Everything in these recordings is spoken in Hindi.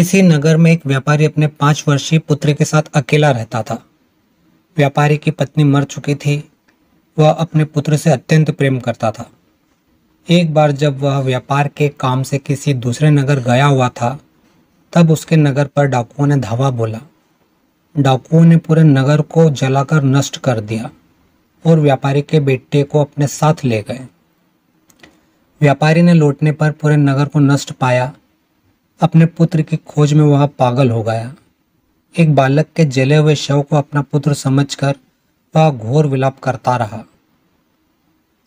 किसी नगर में एक व्यापारी अपने 5 वर्षीय पुत्र के साथ अकेला रहता था। व्यापारी की पत्नी मर चुकी थी। वह अपने पुत्र से अत्यंत प्रेम करता था। एक बार जब वह व्यापार के काम से किसी दूसरे नगर गया हुआ था, तब उसके नगर पर डाकुओं ने धावा बोला। डाकुओं ने पूरे नगर को जलाकर नष्ट कर दिया और व्यापारी के बेटे को अपने साथ ले गए। व्यापारी ने लौटने पर पूरे नगर को नष्ट पाया। अपने पुत्र की खोज में वह पागल हो गया। एक बालक के जले हुए शव को अपना पुत्र समझकर वह घोर विलाप करता रहा।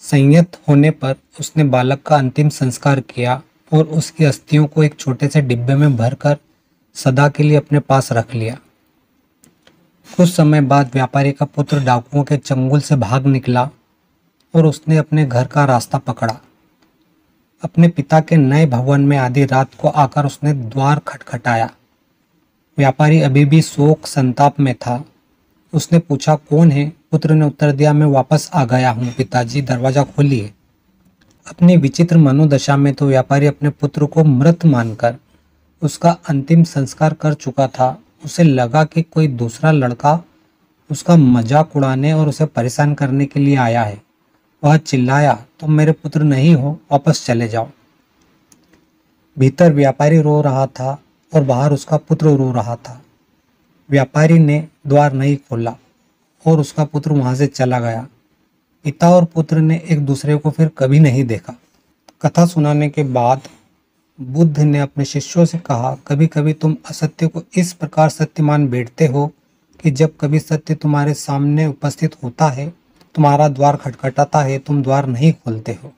संयत होने पर उसने बालक का अंतिम संस्कार किया और उसकी अस्थियों को एक छोटे से डिब्बे में भरकर सदा के लिए अपने पास रख लिया। कुछ समय बाद व्यापारी का पुत्र डाकुओं के चंगुल से भाग निकला और उसने अपने घर का रास्ता पकड़ा। अपने पिता के नए भवन में आधी रात को आकर उसने द्वार खटखटाया। व्यापारी अभी भी शोक संताप में था। उसने पूछा, कौन है? पुत्र ने उत्तर दिया, मैं वापस आ गया हूँ पिताजी, दरवाजा खोलिए। अपनी विचित्र मनोदशा में तो व्यापारी अपने पुत्र को मृत मानकर उसका अंतिम संस्कार कर चुका था। उसे लगा कि कोई दूसरा लड़का उसका मजाक उड़ाने और उसे परेशान करने के लिए आया है। वह चिल्लाया, तुम मेरे पुत्र नहीं हो, वापस चले जाओ। भीतर व्यापारी रो रहा था और बाहर उसका पुत्र रो रहा था। व्यापारी ने द्वार नहीं खोला और उसका पुत्र वहां से चला गया। पिता और पुत्र ने एक दूसरे को फिर कभी नहीं देखा। कथा सुनाने के बाद बुद्ध ने अपने शिष्यों से कहा, कभी कभी तुम असत्य को इस प्रकार सत्य मान बैठते हो कि जब कभी सत्य तुम्हारे सामने उपस्थित होता है, तुम्हारा द्वार खटखटाता है, तुम द्वार नहीं खोलते हो।